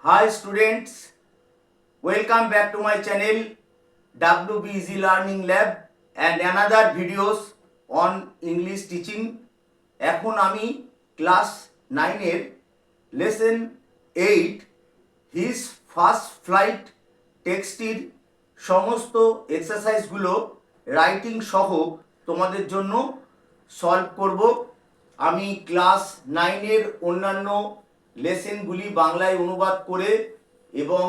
Hi students, welcome back to my channel WBZ Learning Lab and another videos on English teaching. এখন আমি class 9 এর lesson 8 his first flight টেক্সটির সমস্ত এক্সারসাইজগুলো writing সহ তোমাদের জন্য solve করব। আমি ক্লাস 9 এর অন্যান্য লেসনগুলি বাংলায় অনুবাদ করে এবং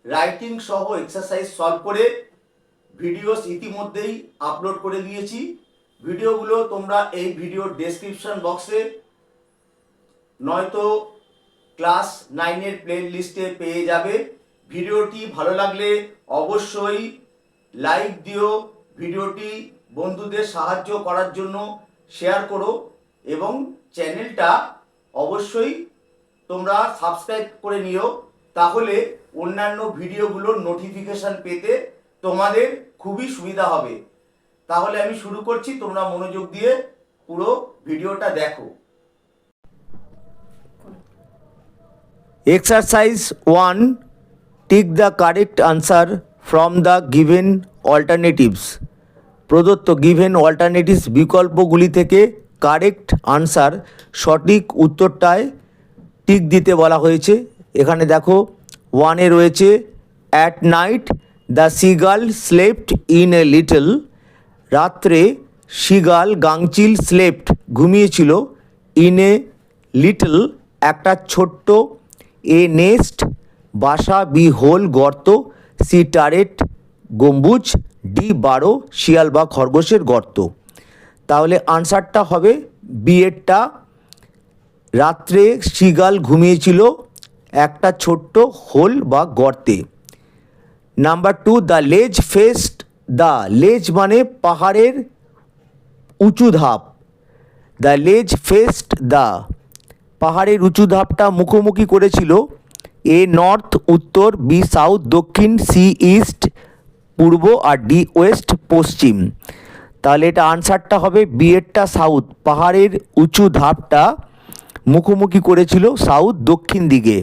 রাইটিং সহ এক্সারসাইজ সলভ করে ভিডিওস ইতিমধ্যেই আপলোড করে দিয়েছি। ভিডিওগুলো তোমরা এই ভিডিওর ডেসক্রিপশন বক্সে নয়তো ক্লাস 9 এর প্লে লিস্টে পেয়ে যাবে। ভিডিওটি ভালো লাগলে অবশ্যই লাইক দিও, ভিডিওটি বন্ধুদের সাহায্য করার জন্য শেয়ার করো এবং চ্যানেলটা অবশ্যই তোমরা সাবস্ক্রাইব করে নিও, তাহলে অন্যান্য ভিডিওগুলোর নোটিফিকেশান পেতে তোমাদের খুবই সুবিধা হবে। তাহলে আমি শুরু করছি, তোমরা মনোযোগ দিয়ে পুরো ভিডিওটা দেখো। Exercise 1, tick the correct answer from the given alternatives. প্রদত্ত গিভেন অল্টারনেটিভস বিকল্পগুলি থেকে কারেক্ট আনসার সঠিক উত্তরটায় টিক দিতে বলা হয়েছে। এখানে দেখো 1-এ রয়েছে at night the seagull slept in a little. রাত্রে সিগাল গাংচিল স্লেপ্ট ঘুমিয়েছিল, ইন এ লিটল একটা ছোট্ট, এ নেস্ট বাসা, বি হোল গর্ত, সি টারেট গম্বুজ, ডি বারো শিয়াল বা খরগোশের গর্ত। তাহলে আনসারটা হবে বি এরটা, রাত্রে সিগাল ঘুমিয়েছিল একটা ছোট্ট হোল বা গর্তে। নাম্বার 2, দ্য লেজ ফেস্ট দ্য, লেজ মানে পাহাড়ের উঁচু ধাপ, দ্য লেজ ফেস্ট দ্য পাহাড়ের উঁচু ধাপটা মুখোমুখি করেছিল, এ নর্থ উত্তর, বি সাউথ দক্ষিণ, সি ইস্ট পূর্ব আর ডি ওয়েস্ট পশ্চিম। তাহলে এটা আনসারটা হবে বি এরটা সাউথ, পাহাড়ের উঁচু ধাপটা মুখোমুখি করেছিল সাউথ দক্ষিণ দিকে।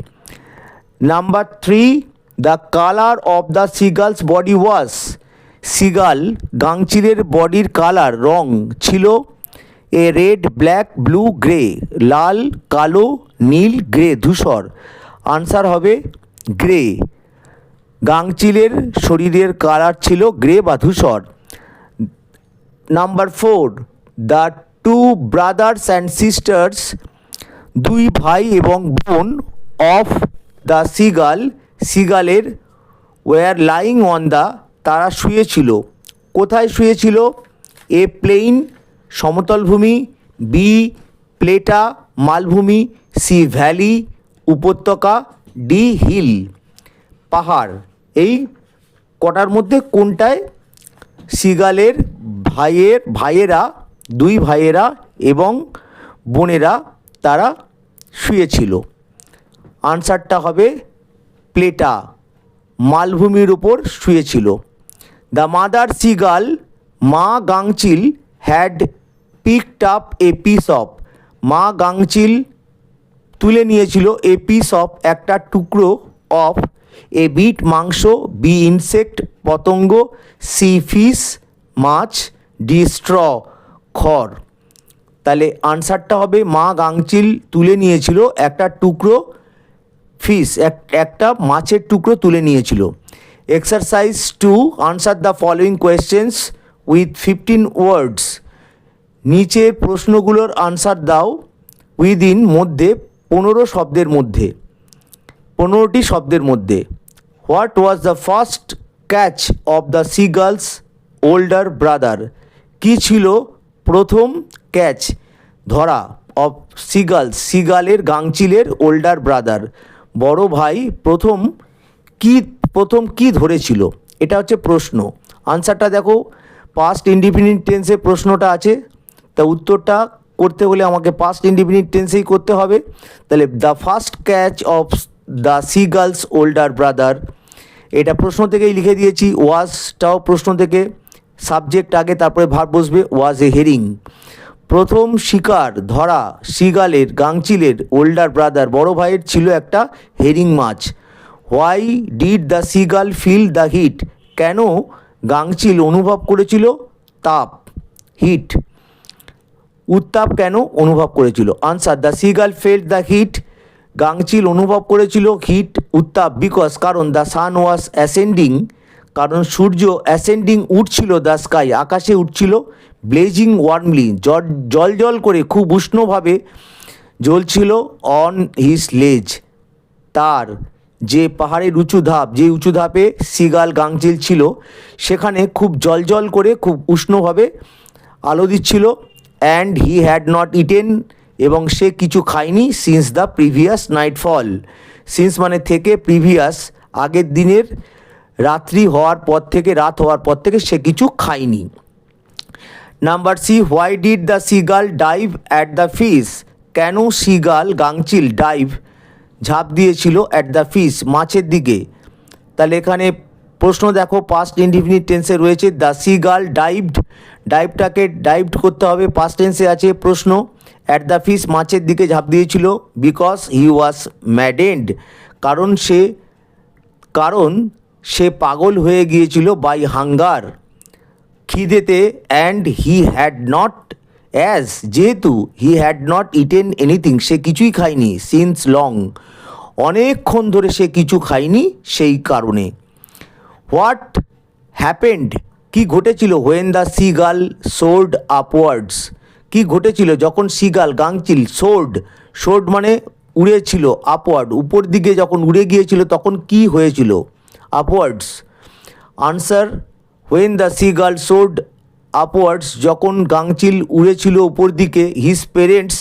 Number 3, the colour of the seagull's body was, seagull গাংচিলের বডির কালার রং ছিল, A red black blue grey, লাল কালো নীল গ্রে ধূসর। আনসার হবে গ্রে, গাংচিলের শরীরের কালার ছিল গ্রে বা ধূসর। Number 4, the two brothers and sisters, দুই ভাই এবং বোন, অফ দ্য সিগাল সিগালের, ওয়ার লাইং অন দ্য তারা শুয়েছিল, কোথায় শুয়েছিল, এ প্লেইন সমতল ভূমি, বি প্লেটা মালভূমি, সি ভ্যালি উপত্যকা, ডি হিল পাহাড়। এই কটার মধ্যে কোনটায় সিগালের ভাইয়েরা দুই ভাইয়েরা এবং বোনেরা তারা শুয়েছিল? আনসারটা হবে প্লেটা, মালভূমির উপর শুয়েছিল। দ্য মাদার সিগাল, মা গাংচিল, had picked up a piece of, মা গাংচিল তুলে নিয়েছিল, এ পিস অফ একটা টুকরো, অফ এ বিট মাংস, বি ইনসেক্ট পতঙ্গ, সি ফিশ মাছ, ডি স্ট্র খড়। তাহলে আনসারটা হবে মা গাংচিল তুলে নিয়েছিল একটা টুকরো ফিশ, একটা মাছের টুকরো তুলে নিয়েছিল। Exercise 2, answer the following questions with 15 ওয়ার্ডস। নিচের প্রশ্নগুলোর আনসার দাও উইদিন মধ্যে 15 শব্দের মধ্যে, 15টি শব্দের মধ্যে। What was the first catch of the seagull's older brother, কী ছিল প্রথম ক্যাচ ধরা, অফ সিগালস সিগালের গাংচিলের ওল্ডার ব্রাদার বড় ভাই প্রথম কি ধরেছিল, এটা হচ্ছে প্রশ্ন। আনসারটা দেখো, পাস্ট ইনডিফিনিট টেন্সে প্রশ্নটা আছে, তা উত্তরটা করতে হলে আমাকে পাস্ট ইনডিফিনিট টেন্সেই করতে হবে। তাহলে the first catch of the seagull's older brother, এটা প্রশ্ন থেকেই লিখে দিয়েছি। ওয়াজটাও প্রশ্ন থেকে, সাবজেক্ট আগে তারপরে ভার্ব বসবে, ওয়াজ এ হেরিং। প্রথম শিকার ধরা সিগালের গাংচিলের ওল্ডার ব্রাদার বড় ভাইয়ের ছিল একটা হেরিং মাছ। Why did the seagull feel the heat, কেন গাংচিল অনুভব করেছিল তাপ, হিট, উত্তাপ কেন অনুভব করেছিল? Answer, the seagull felt the heat, গাংচিল অনুভব করেছিল হিট, উত্তাপ, বিকজ কারণ দ্য সান ওয়াজ অ্যাসেন্ডিং, কারণ সূর্য অ্যাসেন্ডিং উঠছিল, দ্য স্কাই আকাশে উঠছিল, ব্লেজিং ওয়ার্মলি জল জল করে খুব উষ্ণভাবে জ্বলছিল, অন হিজ লেজ, তার যে পাহাড়ের উঁচু ধাপ, যে উঁচু ধাপে সিগাল গাংচিল ছিল সেখানে খুব জল করে খুব উষ্ণভাবে আলো দিচ্ছিল। And he had not eaten, এবং সে কিছু খায়নি, since the previous nightfall, since মানে থেকে, প্রিভিয়াস আগের দিনের রাত্রি হওয়ার পর থেকে, রাত হওয়ার পর থেকে সে কিছু খায়নি। Number C, why did the seagull dive at the fish, কেন সিগাল গাংচিল ডাইভ ঝাঁপ দিয়েছিল অ্যাট দ্য ফিশ মাছের দিকে? তাহলে এখানে প্রশ্ন দেখো, পাস্ট ইনডিফিনিট টেন্সে রয়েছে, দ্য সিগাল ডাইভড, ডাইভটাকে ডাইভড করতে হবে, পাস্ট টেন্সে আছে প্রশ্ন, অ্যাট দ্য ফিশ মাছের দিকে ঝাঁপ দিয়েছিল, বিকজ হি ওয়াজ ম্যাডেন্ড, কারণ সে পাগল হয়ে গিয়েছিল, বাই হাঙ্গার, খিদেতে, and he had not, as যেহেতু, he had not eaten anything সে কিছুই খায়নি, সিন্স লং অনেকক্ষণ ধরে সে কিছু খায়নি সেই কারণে। হোয়াট হ্যাপেন্ড কি ঘটেছিল? When the seagull sword upwards, কি ঘটেছিল যখন সিগাল গাংচিল সোর্ড মানে উড়েছিল, আপওয়ার্ড উপর দিকে যখন উড়ে গিয়েছিল তখন কি হয়েছিল? Upwards. Answer, when the seagull sword upwards, যখন গাংচিল উড়েছিল উপর দিকে, হিজ পেরেন্টস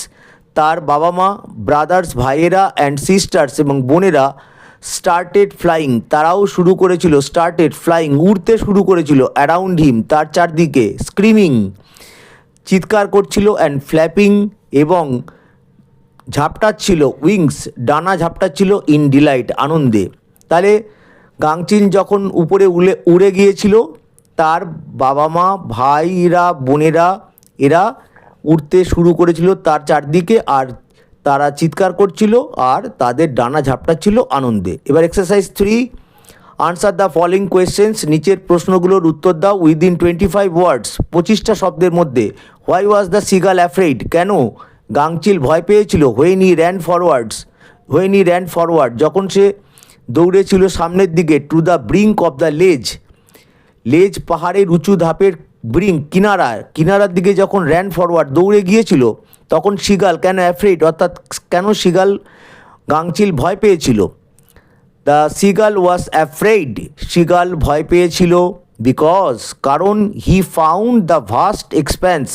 তার বাবা মা, ব্রাদার্স ভাইয়েরা, অ্যান্ড সিস্টার্স এবং বোনেরা, স্টার্টেড ফ্লাইং তারাও শুরু করেছিল, স্টার্টেড ফ্লাইং উড়তে শুরু করেছিল, অ্যারাউন্ড হিম তার চারদিকে, স্ক্রিমিং চিৎকার করছিল, অ্যান্ড ফ্ল্যাপিং এবং ঝাপটাচ্ছিল, উইংস ডানা ঝাপটাচ্ছিল, ইন ডিলাইট আনন্দে। তাহলে গাংচিল যখন উপরে উড়ে গিয়েছিল তার বাবা মা, ভাইরা, বোনেরা এরা উড়তে শুরু করেছিল তার চারদিকে, আর তারা চিৎকার করছিল আর তাদের ডানা ঝাপটাচ্ছিল আনন্দে। এবার exercise 3, answer the following questions, নিচের প্রশ্নগুলোর উত্তর দাও উইদিন 25 ওয়ার্ডস, 25টা শব্দের মধ্যে। Why was the seagull afraid, কেন গাংচিল ভয় পেয়েছিল? হোয়েন হি র্যান ফরওয়ার্ড যখন সে দৌড়েছিল সামনের দিকে, to the brink of the লেজ পাহাড়ের উঁচু ধাপের ব্রিঙ্ক কিনারার দিকে যখন র্যান ফরওয়ার্ড দৌড়ে গিয়েছিল তখন সিগাল কেন অ্যাফ্রেড, অর্থাৎ কেন সিগাল গাংচিল ভয় পেয়েছিল? The seagull was afraid, seagull ভয় পেয়েছিল, বিকজ কারণ, he found the vast expanse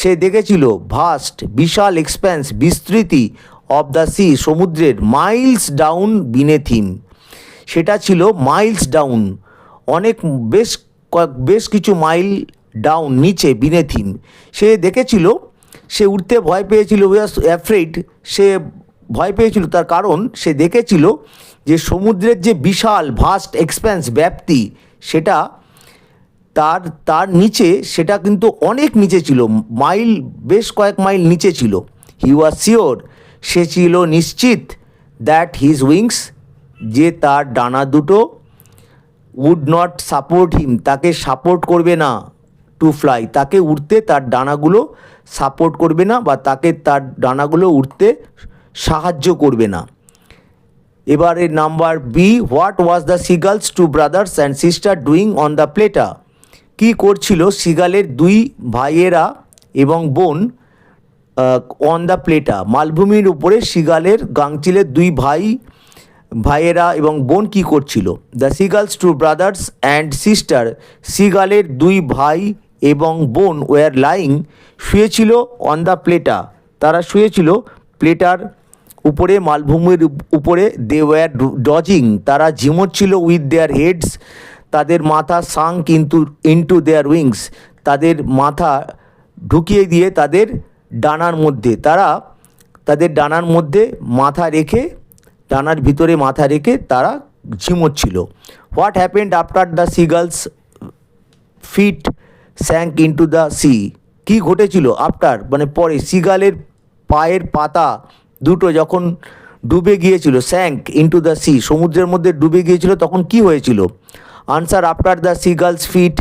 সে দেখেছিল, ভাস্ট বিশাল, এক্সপ্যান্স বিস্তৃতি, অফ দ্য সি সমুদ্রের, মাইলস ডাউন বিনেথ হিম সেটা ছিল মাইলস ডাউন অনেক বেশ কিছু মাইল ডাউন নিচে, বিনেথ হিম সে দেখেছিল, সে উঠতে ভয় পেয়েছিল, ওয়াজ অ্যাফ্রেড সে ভয় পেয়েছিল তার কারণ সে দেখেছিল যে সমুদ্রের যে বিশাল ভাস্ট এক্সপ্যান্স ব্যাপ্তি সেটা তার নিচে, সেটা কিন্তু অনেক নিচে ছিল, বেশ কয়েক মাইল নিচে ছিল। হি ওয়াজ শিওর সে ছিল নিশ্চিত, দ্যাট হিজ উইংস যে তার ডানা দুটো, উড নট সাপোর্ট হিম তাকে সাপোর্ট করবে না, টু ফ্লাই তাকে উড়তে তার ডানাগুলো সাপোর্ট করবে না বা তাকে তার ডানাগুলো উড়তে সাহায্য করবে না। এবারে number B, what was the seagull's two brothers and sister doing on the plateau, কী করছিল সিগালের দুই ভাইয়েরা এবং বোন অন দ্য প্লেটা মালভূমির উপরে সিগালের গাংচিলের দুই ভাইয়েরা এবং বোন কী করছিল? The seagull's two brothers and sister, সিগালের দুই ভাই এবং বোন ওয়ার লাইং শুয়েছিল, অন দ্য প্লেটা তারা শুয়েছিল প্লেটার উপরে, মালভূমির উপরে, দে ওয়ার ডজিং তারা ঝিমোচ্ছিল, উইথ দেয়ার হেডস তাদের মাথা, সাঙ্ক ইন্টু দেয়ার উইংস তাদের মাথা ঢুকিয়ে দিয়ে তাদের ডানার মধ্যে, তারা তাদের ডানার মধ্যে মাথা রেখে, ডানার ভিতরে মাথা রেখে তারা ঝিমোচ্ছিল। What happened after the seagull's feet sank into the sea, কী ঘটেছিল আফটার মানে পরে, সিগালের পায়ের পাতা দুটো যখন ডুবে গিয়েছিল, স্যাঙ্ক ইনটু দ্য সি, সমুদ্রের মধ্যে ডুবে গিয়েছিল, তখন কি হয়েছিল? Answer, after the seagull's feet,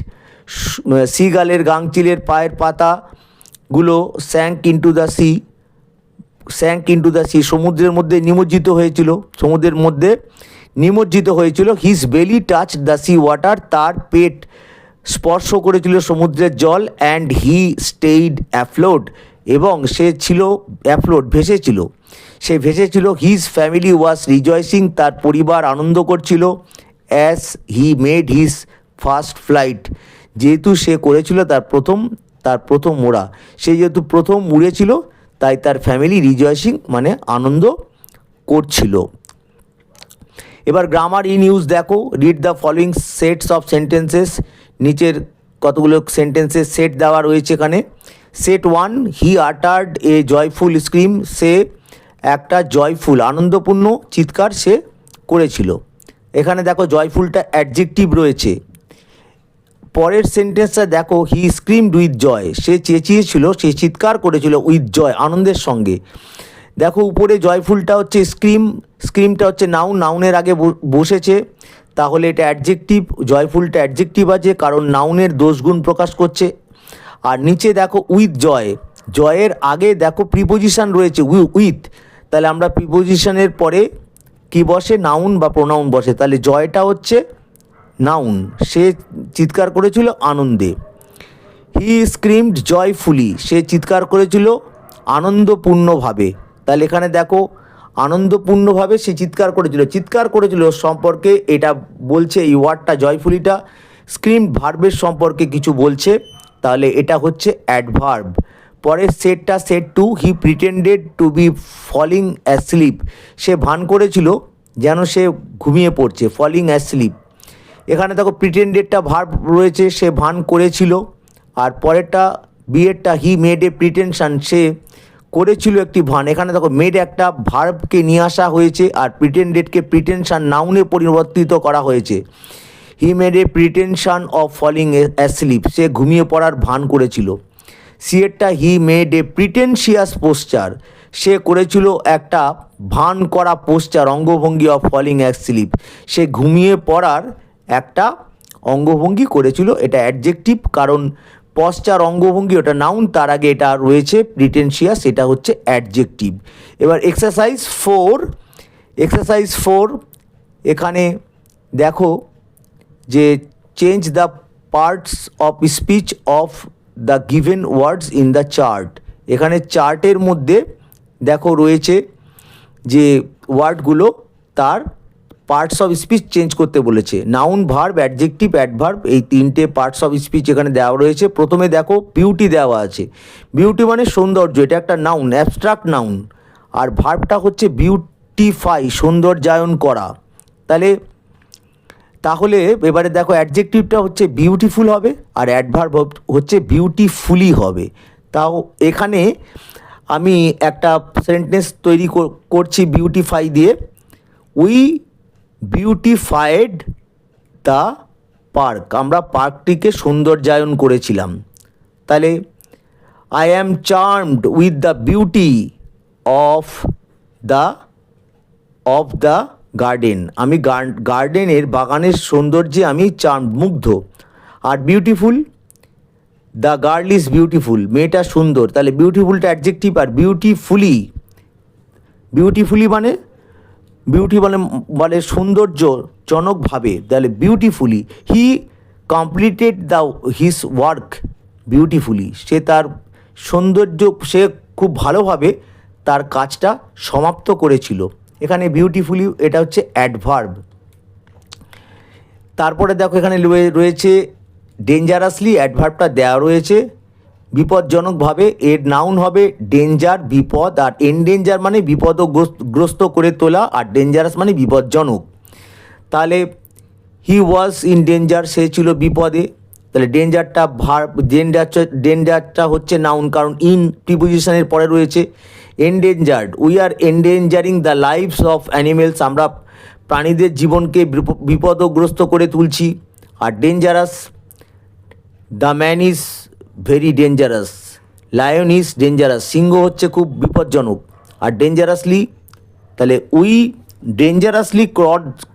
সিগালের গাংচিলের পায়ের পাতাগুলো sank into the sea, sank into the sea, সমুদ্রের মধ্যে নিমজ্জিত হয়েছিল, সমুদ্রের মধ্যে নিমজ্জিত হয়েছিল। হিজ বেলি টাচ দ্য সি ওয়াটার, তার পেট স্পর্শ করেছিল সমুদ্রের জল। অ্যান্ড হি স্টেইড অ্যাফ্লোট, এবং সে ছিল অ্যাফ্লোট, ভেসেছিল, সে ভেসেছিল। হিজ ফ্যামিলি ওয়াজ রিজয়েসিং, তার পরিবার আনন্দ করছিল। As he made his first flight, যেহেতু সে করেছিল তার প্রথম ওড়া, সে যেহেতু প্রথম উড়েছিল, তাই তার ফ্যামিলি রিজয়েসিং মানে আনন্দ করছিল। এবার গ্রামার ইন ইউজ দেখো। Read the following sets of sentences, নিচের কতগুলো সেন্টেন্সের সেট দেওয়া রয়েছে এখানে। Set 1, he uttered a joyful scream, সে একটা জয়ফুল আনন্দপূর্ণ চিৎকার সে করেছিল। এখানে দেখো জয়ফুলটা অ্যাডজেক্টিভ রয়েছে। পরের সেন্টেন্সটা দেখো, হি স্ক্রিমড উইথ জয়, সে চেঁচিয়েছিল, সে চিৎকার করেছিল উইথ জয়, আনন্দের সঙ্গে। দেখো উপরে জয়ফুলটা হচ্ছে স্ক্রিম, স্ক্রিমটা হচ্ছে নাউন, নাউনের আগে বসেছে, তাহলে এটা অ্যাডজেক্টিভ, জয়ফুলটা অ্যাডজেক্টিভ আছে কারণ নাউনের দোষগুণ প্রকাশ করছে। আর নিচে দেখো উইথ জয়, জয়ের আগে দেখো প্রিপোজিশন রয়েছে উইথ, তাহলে আমরা প্রিপোজিশনের পরে কি বসে? নাউন বা প্রোনাউন বসে, তাহলে জয়টা হচ্ছে নাউন, সে চিৎকার করেছিল আনন্দে। হি স্ক্রিমড জয়ফুলি, সে চিৎকার করেছিল আনন্দপূর্ণভাবে, তাহলে এখানে দেখো আনন্দপূর্ণভাবে সে চিৎকার করেছিল সম্পর্কে এটা বলছে, এই ওয়ার্ডটা জয়ফুলিটা স্ক্রিমড ভার্বের সম্পর্কে কিছু বলছে, তাহলে এটা হচ্ছে অ্যাডভার্ব। পরের সেটটা set 2, he pretended to be falling asleep, সে ভান করেছিল যেন সে ঘুমিয়ে পড়ছে, ফলিং অ্যাসলিপ। এখানে দেখো প্রিটেন্ডেডটা ভার্ব রয়েছে, সে ভান করেছিল। আর পরেরটা বিয়েরটা, হি মেড এ প্রিটেনশন, সে করেছিল একটি ভান। এখানে দেখো মেড একটা ভার্বকে নিয়ে আসা হয়েছে, আর প্রিটেন্ডেডকে প্রিটেনশন নাউনে পরিবর্তিত করা হয়েছে। He made a pretension of falling asleep, সে ঘুমিয়ে পড়ার ভান করেছিল। সিয়েরটা, হি মেড এ প্রিটেনশিয়াস পোস্চার, সে করেছিল একটা ভান করা পোস্চার, অঙ্গভঙ্গি অফ ফলিং অ্যাসলিপ, সে ঘুমিয়ে পড়ার একটা অঙ্গভঙ্গি করেছিল। এটা অ্যাডজেক্টিভ কারণ পশ্চার অঙ্গভঙ্গি ওটা নাউন, তার আগে এটা রয়েছে প্রিটেনশিয়াস, এটা হচ্ছে অ্যাডজেক্টিভ। এবার এক্সারসাইজ 4, এখানে দেখো যে change the parts of speech of the given words in the chart. এখানে চার্টের মধ্যে দেখো রয়েছে যে ওয়ার্ডগুলো, তার পার্টস অফ স্পিচ চেঞ্জ করতে বলেছে। নাউন, ভার্ব, অ্যাডজেক্টিভ, অ্যাডভার্ব, এই তিনটে পার্টস অফ স্পিচ এখানে দেওয়া রয়েছে। প্রথমে দেখো বিউটি দেওয়া আছে, বিউটি মানে সৌন্দর্য, এটা একটা নাউন, অ্যাবস্ট্রাক্ট নাউন। আর ভার্বটা হচ্ছে বিউটিফাই, সৌন্দর্যায়ন করা। তাহলে এবারে দেখো অ্যাডজেক্টিভটা হচ্ছে বিউটিফুল হবে, আর অ্যাডভার্ব হচ্ছে বিউটিফুলি হবে। তাও এখানে আমি একটা সেন্টেন্স তৈরি করছি বিউটিফাই দিয়ে। উই বিউটিফাইড দ্য পার্ক, আমরা পার্কটিকে সৌন্দর্যায়ন করেছিলাম। তাহলে I am charmed with the beauty of the garden, আমি গার্ডেনের বাগানের সৌন্দর্যে আমি চার্মড, মুগ্ধ। আর beautiful, the girl is beautiful, মেয়েটা সুন্দর, তাহলে বিউটিফুলটা অ্যাডজেক্টিভ। আর বিউটিফুলি মানে সৌন্দর্যজনকভাবে, তাহলে beautifully. He completed his work beautifully, সে তার সে খুব ভালোভাবে তার কাজটা সমাপ্ত করেছিল। এখানে বিউটিফুলি এটা হচ্ছে অ্যাডভার্ব। তারপরে দেখো এখানে রয়েছে ডেঞ্জারাসলি, অ্যাডভার্বটা দেওয়া রয়েছে বিপজ্জনকভাবে, এর নাউন হবে ডেঞ্জার, বিপদ। আর এনডেঞ্জার মানে বিপদগ্রস্ত করে তোলা, আর ডেঞ্জারাস মানে বিপজ্জনক। তাহলে হি ওয়াজ ইন ডেঞ্জার, সে ছিল বিপদে, তাহলে ডেঞ্জারটা ভার্ব, ডেঞ্জারটা হচ্ছে নাউন কারণ ইন প্রিপোজিশনের পরে রয়েছে। Endangered, we are endangering the lives of animals, আমরা প্রাণীদের জীবনকে বিপদগ্রস্ত করে তুলছি। আর dangerous, the man is very dangerous, lion is dangerous, সিংহ হচ্ছে খুব বিপজ্জনক। আর ডেঞ্জারাসলি তাহলে we dangerously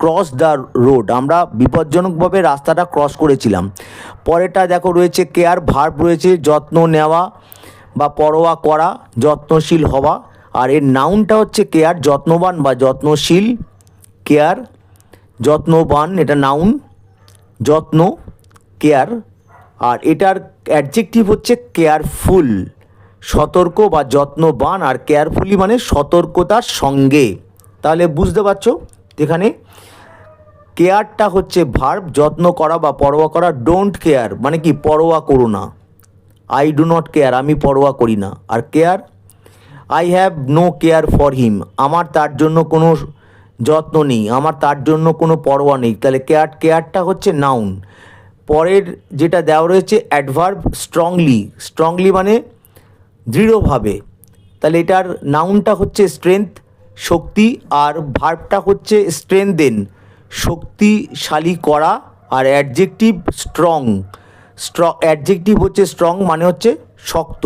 cross the road, আমরা বিপজ্জনকভাবে রাস্তাটা ক্রস করেছিলাম। পরেরটা দেখো রয়েছে কেয়ার, ভার্ব রয়েছে যত্ন নেওয়া বা পরোয়া করা, যত্নশীল হওয়া। আর এর নাউনটা হচ্ছে কেয়ার, যত্নবান বা যত্নশীল। কেয়ার যত্নবান, এটা নাউন, যত্ন কেয়ার। আর এটার অ্যাডজেক্টিভ হচ্ছে কেয়ারফুল, সতর্ক বা যত্নবান। আর কেয়ারফুলি মানে সতর্কতার সঙ্গে। তাহলে বুঝতে পারছো এখানে কেয়ারটা হচ্ছে ভার্ব, যত্ন করা বা পরোয়া করা। ডোন্ট কেয়ার মানে কি, পরোয়া করো না। আই ডু নট কেয়ার, আমি পরোয়া করি না। আর care, I have no care for him, আমার তার জন্য কোনো যত্ন নেই, আমার তার জন্য কোনো পরোয়া নেই। তাহলে কেয়ারটা হচ্ছে নাউন। পরের যেটা দেওয়া রয়েছে অ্যাডভার্ব স্ট্রংলি, স্ট্রংলি মানে দৃঢ়ভাবে। তাহলে এটার নাউনটা হচ্ছে স্ট্রেংথ, শক্তি। আর ভার্বটা হচ্ছে স্ট্রেংথেন, শক্তিশালী করা। আর অ্যাডজেক্টিভ স্ট্রং, অ্যাডজেক্টিভ হচ্ছে স্ট্রং মানে হচ্ছে শক্ত।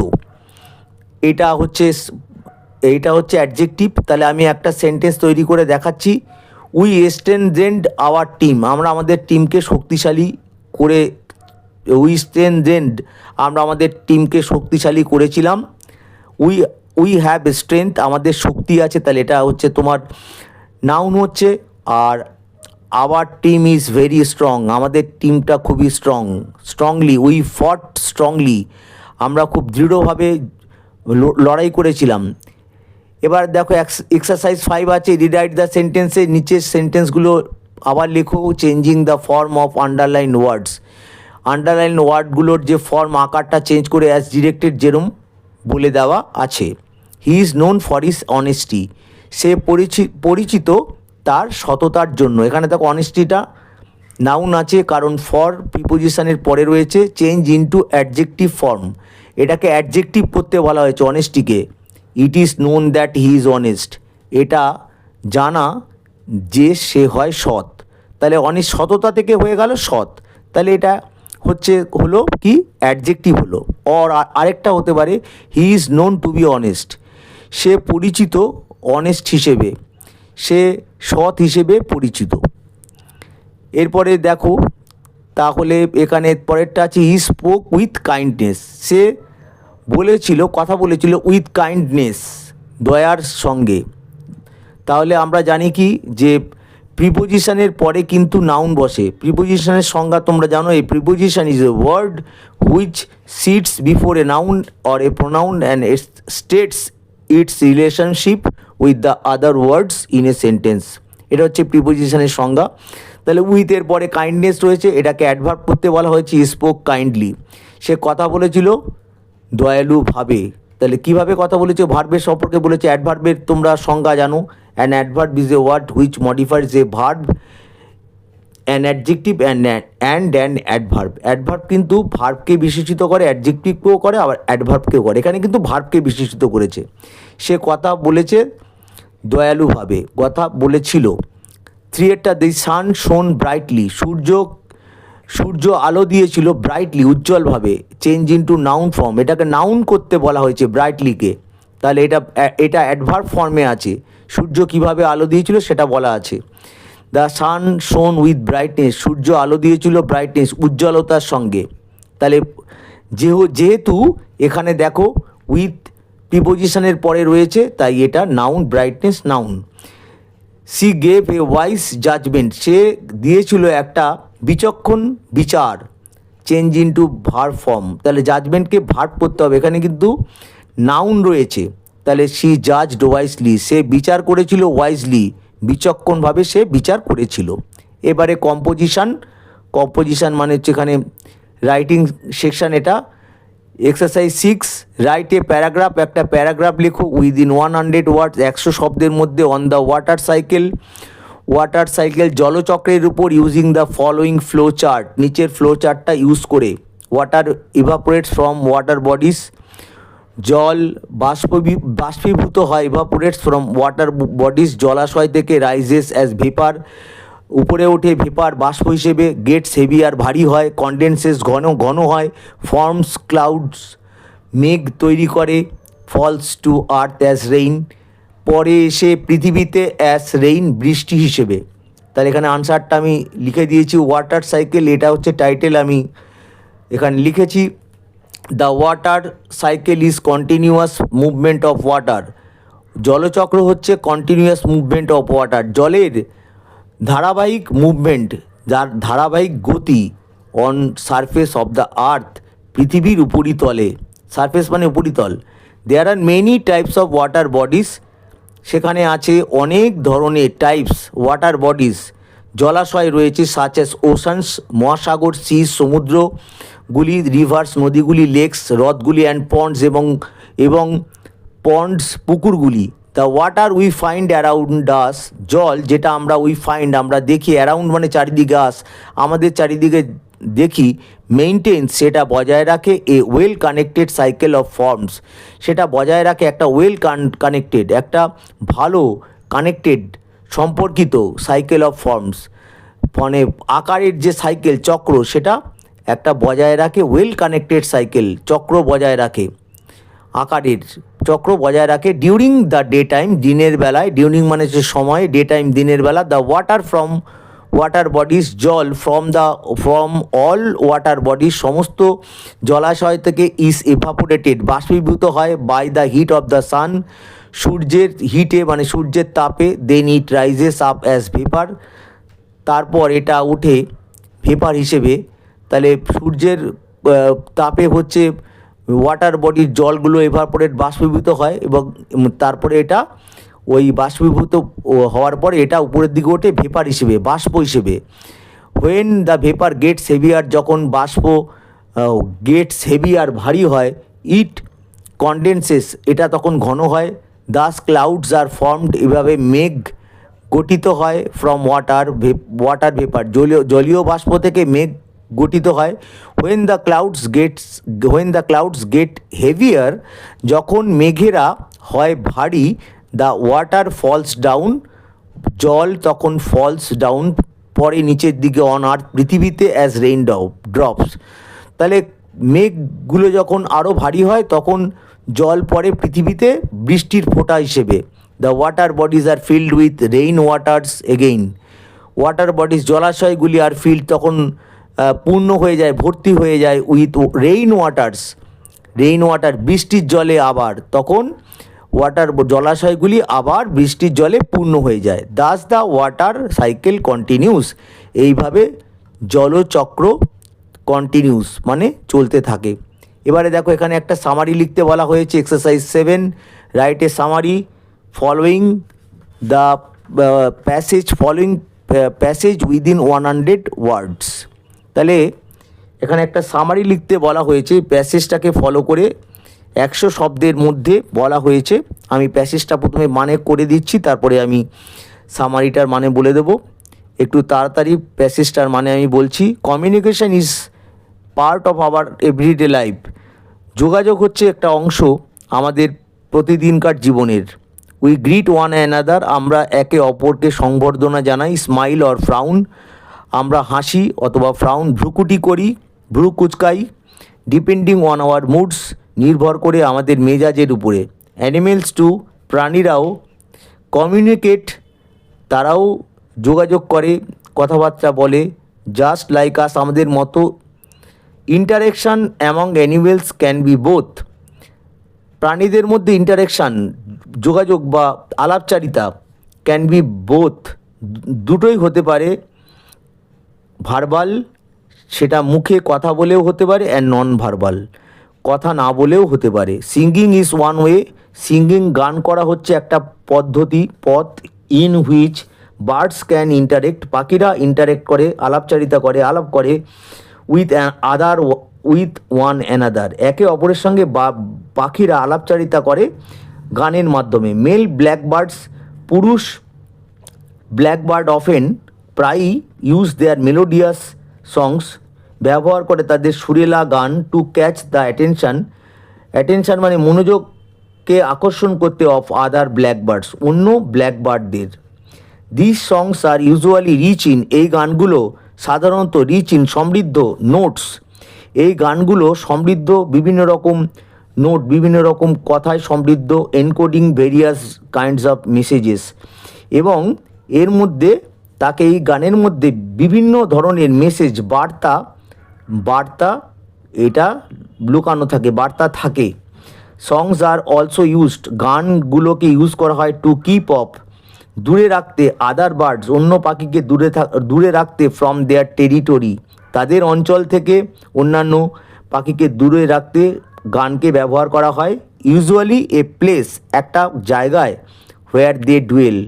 এইটা হচ্ছে অ্যাডজেক্টিভ। তাহলে আমি একটা সেন্টেন্স তৈরি করে দেখাচ্ছি। উই স্ট্রেনথেনড আওয়ার টিম, আমরা আমাদের টিমকে শক্তিশালী করে, আমরা আমাদের টিমকে শক্তিশালী করেছিলাম। উই হ্যাভ স্ট্রেংথ, আমাদের শক্তি আছে। তাহলে এটা হচ্ছে তোমার নাউন হচ্ছে। আর our team is very strong, আমাদের টিমটা খুবই স্ট্রংলি। উই ফট স্ট্রংলি, আমরা খুব দৃঢ়ভাবে লড়াই করেছিলাম। এবার দেখো এক্সারসাইজ 5 আছে, রিরাইট দ্য সেন্টেন্সে, নিচের সেন্টেন্সগুলো আবার লেখো। Changing the form of underline words, underline ওয়ার্ডগুলোর যে ফর্ম আকারটা চেঞ্জ করে অ্যাজ ডিরেক্টেড যেরম বলে দেওয়া আছে। He is known for his honesty, সে পরিচিত তার সততার জন্য। এখানে দেখো অনেস্টিটা নাউন আছে, কারণ ফর প্রিপোজিশনের পরে রয়েছে। চেঞ্জ ইনটু অ্যাডজেক্টিভ ফর্ম, এটাকে অ্যাডজেক্টিভ করতে বলা হয়েছে অনেস্টিকে। It is known that he is honest, এটা জানা যে সে হয় সৎ। তাহলে সততা থেকে হয়ে গেল সৎ। তাহলে এটা হলো কি, অ্যাডজেক্টিভ হলো। আরেকটা হতে পারে he is known to be honest, সে পরিচিত অনেস্ট হিসেবে, সে সৎ হিসেবে পরিচিত। এরপরে দেখো, তাহলে এখানে পরেরটা আছে হি স্পোক উইথ কাইন্ডনেস, সে কথা বলেছিল উইথ কাইন্ডনেস, দয়ার সঙ্গে। তাহলে আমরা জানি কি যে প্রিপোজিশনের পরে কিন্তু নাউন বসে। প্রিপোজিশনের সংজ্ঞা তোমরা জানো, এই preposition is a word which sits before a noun or a pronoun and states its relationship with the other words in a sentence. এটা হচ্ছে প্রিপোজিশনের সংজ্ঞা। তাহলে উইথের পরে কাইন্ডনেস রয়েছে, এটাকে অ্যাডভার্ব করতে বলা হয়েছে স্পোক কাইন্ডলি, সে কথা বলেছিল দয়ালুভাবে। তাহলে কীভাবে কথা বলেছে, ভার্বের সম্পর্কে বলেছে। অ্যাডভার্বের তোমরা সংজ্ঞা জানো, an adverb is a word which modifies a verb, an adjective and an adverb. Adverb কিন্তু ভার্বকে বিশেষিত করে, অ্যাডজেক্টিভকেও করে, আবার অ্যাডভার্বকেও করে। এখানে কিন্তু ভার্বকে বিশেষিত করেছে। সে কথা বলেছে দয়ালুভাবে, কথা বলেছিল। 3 দি সান শোন ব্রাইটলি, সূর্য আলো দিয়েছিল ব্রাইটলি, উজ্জ্বলভাবে। চেঞ্জ ইনটু নাউন ফর্ম, এটাকে নাউন করতে বলা হয়েছে ব্রাইটলিকে। তাহলে এটা অ্যাডভার্ব ফর্মে আছে। সূর্য কিভাবে আলো দিয়েছিল সেটা বলা আছে। দ্য সান শোন উইথ ব্রাইটনেস, সূর্য আলো দিয়েছিল ব্রাইটনেস, উজ্জ্বলতার সঙ্গে। তাহলে যেহেতু এখানে দেখো উইথ প্রিপোজিশনের পরে রয়েছে, তাই এটা noun, brightness noun. She gave a wise judgement, সে দিয়েছিল একটা বিচক্ষণ বিচার। চেঞ্জ ইনটু ভার্ব ফর্ম, তাহলে জাজমেন্টকে ভার্ব করতে হবে। এখানে কিন্তু নাউন রয়েছে। তাহলে সি জাজড ওয়াইজলি, সে বিচার করেছিল ওয়াইজলি, বিচক্ষণভাবে সে বিচার করেছিল। এবারে কম্পোজিশন মানে হচ্ছে এখানে রাইটিং সেকশন। এটা এক্সারসাইজ 6, রাইট এ প্যারাগ্রাফ, একটা প্যারাগ্রাফ লেখো উইদিন 100 ওয়ার্ডস, 100 শব্দের মধ্যে। অন দ্য ওয়াটার সাইকেল জলচক্রের উপর, using the following flow chart, নিচের ফ্লো চার্টটা ইউজ করে। ওয়াটার ইভাপোরেটস ফ্রম ওয়াটার বডিজ, জল বাষ্পীভূত হয়, ইভাপোরেটস ফ্রম ওয়াটার বডিজ, জলাশয় থেকে। রাইজেস অ্যাজ ভেপার, উপরে ওঠে ভেপার বাষ্প হিসেবে। গেটস হেভি, আর ভারী হয়। কনডেন্সেস, ঘন হয়। ফর্মস ক্লাউডস, মেঘ তৈরি করে। Falls to earth as rain, পরে এসে পৃথিবীতে অ্যাস রেইন, বৃষ্টি হিসেবে। তাহলে এখানে আনসারটা আমি লিখে দিয়েছি ওয়াটার সাইকেল, এটা হচ্ছে টাইটেল আমি এখানে লিখেছি। The water cycle is continuous movement of water. জলচক্র হচ্ছে কন্টিনিউয়াস মুভমেন্ট অফ ওয়াটার, জলের ধারাবাহিক মুভমেন্ট, যার ধারাবাহিক গতি on surface of the earth, পৃথিবীর উপরিতলে। সারফেস মানে উপরিতল। There are many types of water bodies, সেখানে আছে অনেক ধরনের টাইপস ওয়াটার বডিজ, জলাশয় রয়েছে, সাচ অ্যাজ ওশানস, মহাসাগর, সিজ, সমুদ্রগুলি, রিভার্স, নদীগুলি, লেকস, হ্রদগুলি, অ্যান্ড পন্ডস এবং পন্ডস, পুকুরগুলি। The water we find around us, জল যেটা আমরা আমরা দেখি, অ্যারাউন্ড মানে চারিদিকে, আস আমাদের চারিদিকে দেখি, মেইনটেন্স সেটা বজায় রাখে, a well connected cycle of forms, সেটা বজায় রাখে একটা ওয়েল কানেক্টেড, একটা ভালো কানেক্টেড সম্পর্কিত সাইকেল অফ ফর্মস, মানে আকারের যে সাইকেল চক্র সেটা একটা বজায় রাখে, ওয়েল কানেক্টেড সাইকেল চক্র বজায় রাখে, আকারের চক্র বজায় রাখে। ডিউরিং দ্য ডে টাইম, দিনের বেলায়, ডিউরিং মানে যে সময়, ডে টাইম দিনের বেলা। The water from water bodies, জল ফ্রম অল ওয়াটার বডিজ, সমস্ত জলাশয় থেকে, ইজ এভাপোরেটেড, বাষ্পীভূত হয়, by the heat of the sun, সূর্যের হিটে মানে সূর্যের তাপে। Then it rises up as vapour, তারপর এটা উঠে ভেপার হিসেবে। তাহলে সূর্যের তাপে হচ্ছে ওয়াটার বডির জলগুলো এভাপোরেট, বাষ্পীভূত হয়, এবং তারপরে এটা ওই বাষ্পীভূত হওয়ার পরে এটা উপরের দিকে ওঠে ভেপার হিসেবে, বাষ্প হিসেবে। When the vapour gets heavier, যখন বাষ্প গেটস হেভিয়ার, ভারী হয়, ইট কনডেন্সেস, এটা তখন ঘন হয়। দাস ক্লাউডস আর ফর্মড, এভাবে মেঘ গঠিত হয়। ফ্রম ওয়াটার ভেপার, জলীয় বাষ্প থেকে মেঘ গঠিত হয়। When the clouds get heavier, যখন মেঘেরা হয় ভারী, দ্য ওয়াটার ফলস ডাউন, জল তখন ফলস ডাউন, পরে নিচের দিকে, অন আর্থ, পৃথিবীতে, অ্যাজ রেইন ড্রপস। তাহলে মেঘগুলো যখন আরও ভারী হয় তখন জল পড়ে পৃথিবীতে বৃষ্টির ফোঁটা হিসেবে। The water bodies are filled with rain waters again, water bodies জলাশয়গুলি আর ফিল্ড তখন পূর্ণ হয়ে যায়, ভর্তি হয়ে যায়, উইথ রেইন ওয়াটার বৃষ্টির জলে, আবার তখন জলাশয়গুলি আবার বৃষ্টির জলে পূর্ণ হয়ে যায়। Das the water cycle continuous, এইভাবে জলচক্র কন্টিনিউস মানে চলতে থাকে। এবারে দেখো এখানে একটা সামারি লিখতে বলা হয়েছে। Exercise 7, write a summary following the passage within 100 ওয়ার্ডস। তাহলে এখানে একটা সামারি লিখতে বলা হয়েছে, প্যাসেজটাকে ফলো করে 100 শব্দের মধ্যে বলা হয়েছে। আমি প্যাসেজটা প্রথমে মানে করে দিচ্ছি, তারপরে আমি সামারিটার মানে বলে দেব। একটু তাড়াতাড়ি প্যাসেজটার মানে আমি বলছি। Communication is part of our everyday life, যোগাযোগ হচ্ছে একটা অংশ আমাদের প্রতিদিনকার জীবনের। উই গ্রিট ওয়ান অ্যানাদার, আমরা একে অপরকে সংবর্ধনা জানাই। স্মাইল অর ফ্রাউন, আমরা হাসি অথবা ফ্রাউন, ভ্রুকুটি করি, ভ্রু কুচকাই। ডিপেন্ডিং অন আওয়ার মুডস, নির্ভর করে আমাদের মেজাজের উপরে। Animals too, প্রাণীরাও। কমিউনিকেট, তারাও যোগাযোগ করে, কথাবার্তা বলে। জাস্ট লাইক আস, আমাদের মতো। Interaction among animals can be both, প্রাণীদের মধ্যে ইন্টারেকশান যোগাযোগ বা আলাপচারিতা, ক্যান বি বোথ দুটোই হতে পারে। ভার্বাল, সেটা মুখে কথা বলেও হতে পারে, অ্যান্ড নন ভার্বাল, কথা না বলেও হতে পারে। Singing is one way, singing গান করা হচ্ছে একটা পথ। In which birds can interact, পাখিরা ইন্টারেক্ট করে, আলাপচারিতা করে, আলাপ করে। উইথ ওয়ান অ্যানাদার, একে অপরের সঙ্গে পাখিরা আলাপচারিতা করে গানের মাধ্যমে। মেল ব্ল্যাকবার্ডস, পুরুষ ব্ল্যাকবার্ড অফেন, প্রায়ই ইউজ দেয়ার মেলোডিয়াস সংস, ব্যবহার করে তাদের সুরেলা গান। টু ক্যাচ দ্য অ্যাটেনশান মানে মনোযোগকে আকর্ষণ করতে, অফ আদার ব্ল্যাকবার্ডস, অন্য ব্ল্যাকবার্ডদের। This songs are usually rich in, এই গানগুলো সাধারণত রিচ ইন সমৃদ্ধ। নোটস, এই গানগুলো সমৃদ্ধ বিভিন্ন রকম নোট বিভিন্ন রকম কথায় সমৃদ্ধ, encoding various kinds of messages, এবং এর মধ্যে তাকে এই গানের মধ্যে বিভিন্ন ধরনের মেসেজ বার্তা এটা লুকানো থাকে, বার্তা থাকে। সংস আর অলসো ইউজড, গানগুলোকে ইউজ করা হয় টু কিপ অফ, দূরে রাখতে, আদার বার্ডস, অন্য পাখিকে দূরে রাখতে, ফ্রম দেয়ার টেরিটরি, তাদের অঞ্চল থেকে অন্যান্য পাখিকে দূরে রাখতে গানকে ব্যবহার করা হয়। ইউজুয়ালি এ প্লেস, একটা জায়গায়, হোয়ার দে ডুয়েল,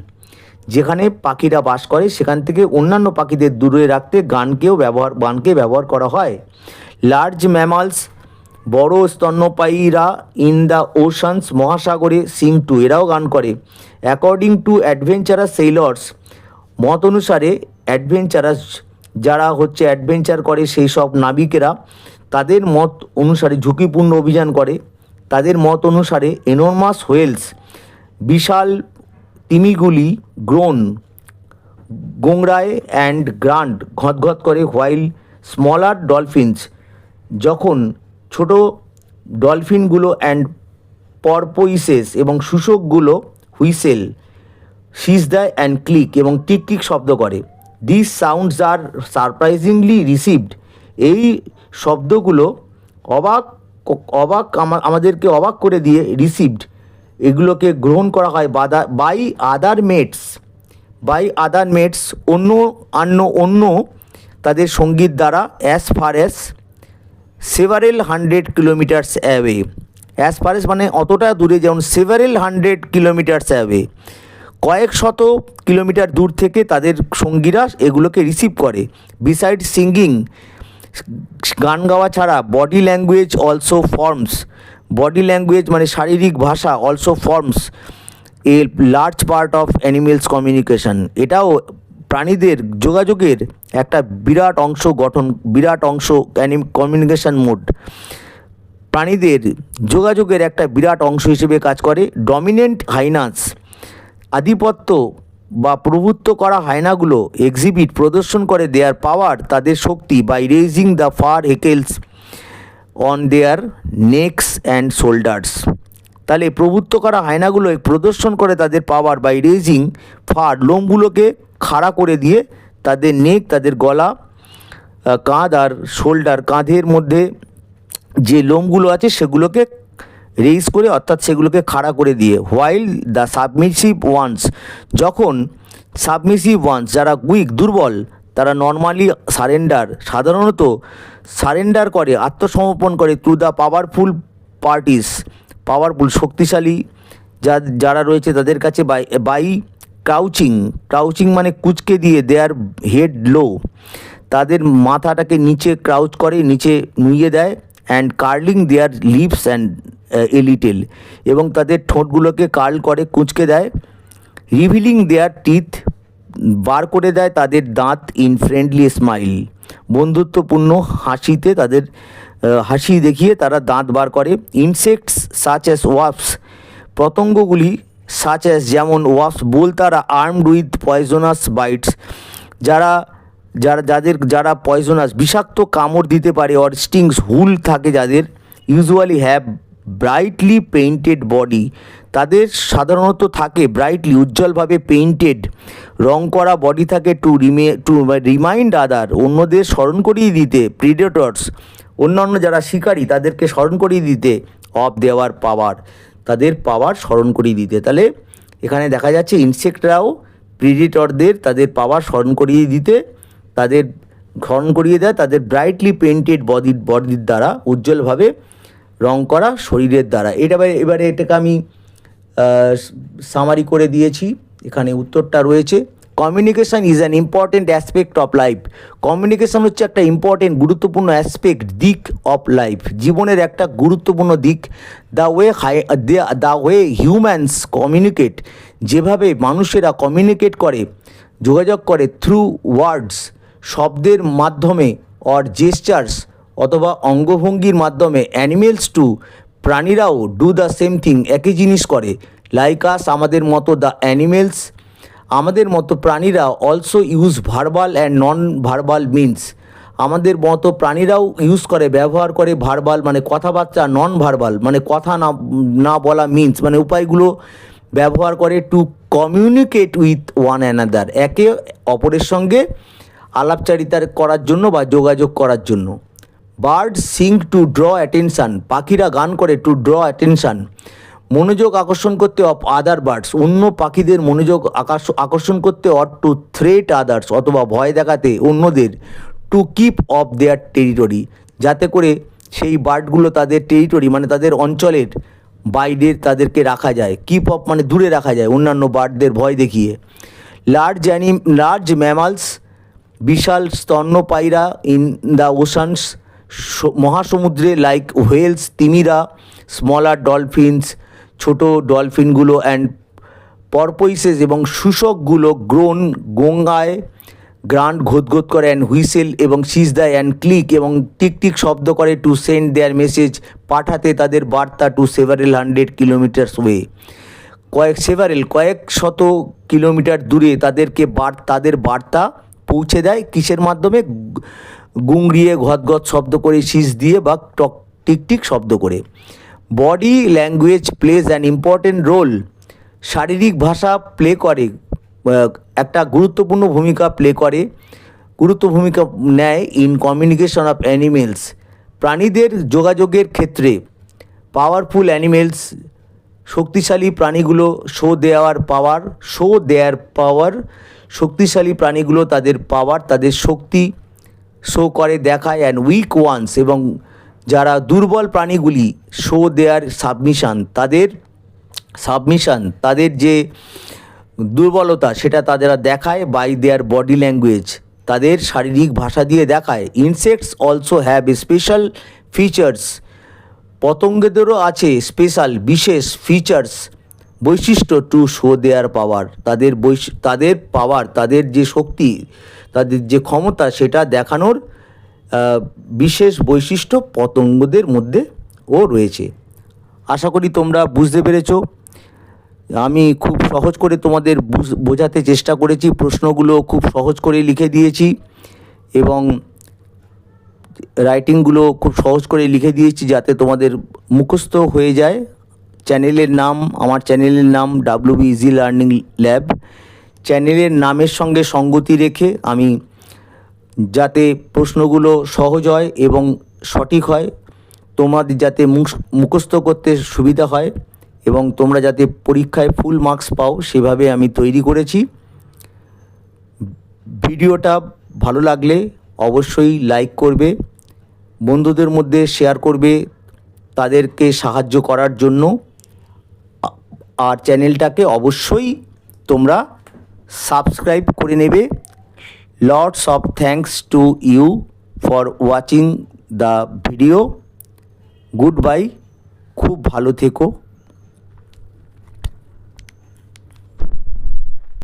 যেখানে পাখিরা বাস করে সেখান থেকে অন্যান্য পাখিদের দূরে রাখতে গানকে ব্যবহার করা হয়। লার্জ ম্যামালস, বড় স্তন্যপায়ীরা, ইন দ্য ওশানস, মহাসাগরে, সিং টু, এরাও গান করে। অ্যাকর্ডিং টু অ্যাডভেঞ্চারাস সেইলর্স, মত অনুসারে অ্যাডভেঞ্চারাস, যারা হচ্ছে অ্যাডভেঞ্চার করে সেই সব নাবিকেরা, তাদের মত অনুসারে ঝুঁকিপূর্ণ অভিযান করে, তাদের মত অনুসারে এনর্মাস হোয়েলস, বিশাল তিমিগুলি, গ্রোন, গোংরায়, অ্যান্ড গ্রান্ট, ঘঁতঘত করে, হোয়াইল স্মলার ডলফিনস, যখন ছোট ডলফিনগুলো, অ্যান্ড পরপোইসেস, এবং শুশুকগুলো, হুইসেল, সিজ দেয়, অ্যান্ড ক্লিক, এবং টিকটিক শব্দ করে। This sounds are surprisingly received, এই শব্দগুলো আমাদেরকে অবাক করে দিয়ে, রিসিভড, এগুলোকে গ্রহণ করা হয় বাই আদার মেটস, অন্য তাদের সঙ্গীত দ্বারা, as far as several hundred kilometres away, as far as মানে অতটা দূরে, যেমন সেভারেল হান্ড্রেড কিলোমিটার্স অ্যাওয়ে, কয়েক শত কিলোমিটার দূর থেকে তাদের সঙ্গীরা এগুলোকে রিসিভ করে। বিসাইড সিঙ্গিং, গান গাওয়া ছাড়া, body language also forms, body language মানে শারীরিক ভাষা, also forms a large part of animals communication, এটাও প্রাণীদের যোগাযোগের একটা বিরাট অংশ কমিউনিকেশন মোড, প্রাণীদের যোগাযোগের একটা বিরাট অংশ হিসেবে কাজ করে। ডমিনেন্ট হাইনাস, আধিপত্য বা প্রভুত্ব করা হায়নাগুলো প্রদর্শন করে দেয়ার পাওয়ার, তাদের শক্তি, by raising the fur hackles on their necks and shoulders, তাহলে প্রভুত্ব করা হায়নাগুলো প্রদর্শন করে তাদের পাওয়ার, বাই রেজিং ফার, লোমগুলোকে খাড়া করে দিয়ে, তাদের নেক, তাদের গলা, কাঁধ আর শোল্ডার, কাঁধের মধ্যে যে লোমগুলো আছে সেগুলোকে রেইজ করে, অর্থাৎ সেগুলোকে খাড়া করে দিয়ে। হোয়াইল দ্য সাবমিসিভ ওয়ান্স, যখন সাবমিসিভ ওয়ান্স, যারা উইক, দুর্বল, তারা নর্মালি সাধারণত সারেন্ডার করে, আত্মসমর্পণ করে, টু দ্য পাওয়ারফুল পার্টিস, শক্তিশালী যারা রয়েছে তাদের কাছে, বাই ক্রাউচিং মানে কুচকে দিয়ে, দেয়ার হেড লো, তাদের মাথাটাকে নিচে ক্রাউচ করে, নিচে নুইয়ে দেয়, and curling their lips and a little, এবং তাদের ঠোঁটগুলোকে কার্ল করে, কুঁচকে দেয়। রিভিলিং দেয়ার টিথ, বার করে দেয় তাদের দাঁত, ইন ফ্রেন্ডলি স্মাইল, বন্ধুত্বপূর্ণ হাসিতে, তাদের হাসি দেখিয়ে তারা দাঁত বার করে। ইনসেক্টস সাচ অ্যাজ ওয়াস্পস, পতঙ্গগুলি, সাচ অ্যাজ যেমন, ওয়াস্প বোল, তারা আর্মড উইথ পয়জনাস বাইটস, যারা পয়জনাস, বিষাক্ত কামড় দিতে পারে, অর স্টিংস, হুল থাকে যাদের, usually have brightly painted body, তাদের সাধারণত থাকে ব্রাইটলি, উজ্জ্বলভাবে পেইন্টেড, রং করা বডি থাকে, টু রিমাইন্ড আদার, অন্যদের স্মরণ করিয়ে দিতে, প্রিডেটর্স, অন্যান্য যারা শিকারী তাদেরকে স্মরণ করিয়ে দিতে, অফ দেওয়ার পাওয়ার, তাদের পাওয়ার স্মরণ করিয়ে দিতে। তাহলে এখানে দেখা যাচ্ছে ইনসেক্টরাও প্রিডেটরদের তাদের পাওয়ার স্মরণ করিয়ে দিতে, তাদের স্মরণ করিয়ে দেয় তাদের ব্রাইটলি পেইন্টেড বডির দ্বারা, উজ্জ্বলভাবে রং করা শরীরের দ্বারা। এবারে এটাকে আমি সামারি করে দিয়েছি, এখানে উত্তরটা রয়েছে। Communication is an important aspect of life, communication হচ্ছে একটা গুরুত্বপূর্ণ দিক অফ লাইফ, জীবনের একটা গুরুত্বপূর্ণ দিক। দ্য ওয়ে হিউম্যানস কমিউনিকেট, যেভাবে মানুষেরা কমিউনিকেট করে, যোগাযোগ করে, থ্রু ওয়ার্ডস, শব্দের মাধ্যমে, অর জেস্টার্স, অথবা অঙ্গভঙ্গির মাধ্যমে, অ্যানিমেলস টু, প্রাণীরাও, ডু দ্য সেম থিং, একই জিনিস করে, লাইক আস, আমাদের মতো, দ্য অ্যানিমেলস, আমাদের মতো প্রাণীরা, also use verbal and non verbal means, আমাদের মতো প্রাণীরাও ইউজ করে, ব্যবহার করে ভার্বাল মানে কথাবার্তা, নন ভার্বাল মানে কথা না না বলা মিন্স মানে উপায়গুলো ব্যবহার করে to communicate with one another, একে অপরের সঙ্গে আলাপচারিতা করার জন্য বা যোগাযোগ করার জন্য। Bird Singh two draw attention, পাখিরা গান করে টু ড্র অ্যাটেনশান, মনোযোগ আকর্ষণ করতে অফ আদার বার্ডস, অন্য পাখিদের মনোযোগ আকর্ষণ করতে, অর টু থ্রেট আদার্স অথবা ভয় দেখাতে অন্যদের, to keep of their territory, যাতে করে সেই বার্ডগুলো তাদের টেরিটরি মানে তাদের অঞ্চলের বাইরের তাদেরকে রাখা যায়, কিপ অফ মানে দূরে রাখা যায় অন্যান্য বার্ডদের ভয় দেখিয়ে। লার্জ ম্যামালস, বিশাল স্তন্যপায়ীরা ইন দ্য ওশানস, মহাসমুদ্রে লাইক হোয়েলস, তিমিরা, স্মলার ডলফিনস, ছোট ডলফিনগুলো, অ্যান্ড পরপোইসেস এবং শুষকগুলো, গ্রোন গঙ্গায়, গ্রান্ট ঘোতঘোত করে, অ্যান্ড হুইসেল এবং সিজ দেয়, অ্যান্ড ক্লিক এবং টিকটিক শব্দ করে, টু সেন্ড দেয়ার মেসেজ পাঠাতে তাদের বার্তা, টু সেভারেল 100 কিলোমিটার্স ওয়ে, কয়েক শত কিলোমিটার দূরে তাদের বার্তা পৌঁছে দেয় কিসের মাধ্যমে, গুংড়িয়ে ঘতঘত শব্দ করে, সিজ দিয়ে বা টিকটিক শব্দ করে। Body language plays an important role, শারীরিক ভাষা প্লে করে একটা গুরুত্বপূর্ণ ভূমিকা নেয় ইন কমিউনিকেশন অফ অ্যানিমেলস, প্রাণীদের যোগাযোগের ক্ষেত্রে। পাওয়ারফুল অ্যানিমেলস, শক্তিশালী প্রাণীগুলো, শো দেয়ার পাওয়ার, শক্তিশালী প্রাণীগুলো তাদের পাওয়ার তাদের শক্তি শো করে দেখায়, অ্যান্ড উইক ওয়ান্স এবং যারা দুর্বল প্রাণীগুলি, শো দেয়ার সাবমিশন তাদের যে দুর্বলতা সেটা তারা দেখায়, বাই দেয়ার বডি ল্যাঙ্গুয়েজ তাদের শারীরিক ভাষা দিয়ে দেখায়। Insects also have special features, পতঙ্গদেরও আছে বিশেষ ফিচার্স বৈশিষ্ট্য, টু শো দেয়ার পাওয়ার, তাদের যে শক্তি, তাদের যে ক্ষমতা সেটা দেখানোর বিশেষ বৈশিষ্ট্য পতঙ্গদের মধ্যেও রয়েছে। আশা করি তোমরা বুঝতে পেরেছো। আমি খুব সহজ করে তোমাদের বোঝাতে চেষ্টা করেছি, প্রশ্নগুলো খুব সহজ করে লিখে দিয়েছি এবং রাইটিংগুলো খুব সহজ করে লিখে দিয়েছি যাতে তোমাদের মুখস্থ হয়ে যায়। আমার চ্যানেলের নাম WB ইজি লার্নিং ল্যাব। চ্যানেলের নামের সঙ্গে সঙ্গতি রেখে আমি যাতে প্রশ্নগুলো সহজ হয় এবং সঠিক হয়, তোমাদের যাতে মুখস্থ করতে সুবিধা হয় এবং তোমরা যাতে পরীক্ষায় ফুল মার্কস পাও সেভাবে আমি তৈরি করেছি। ভিডিওটা ভালো লাগলে অবশ্যই লাইক করবে, বন্ধুদের মধ্যে শেয়ার করবে তাদেরকে সাহায্য করার জন্য, আর চ্যানেলটাকে অবশ্যই তোমরা সাবস্ক্রাইব করে নেবে। Lots of thanks to you for watching the video. Goodbye, খুব ভালো থেকো।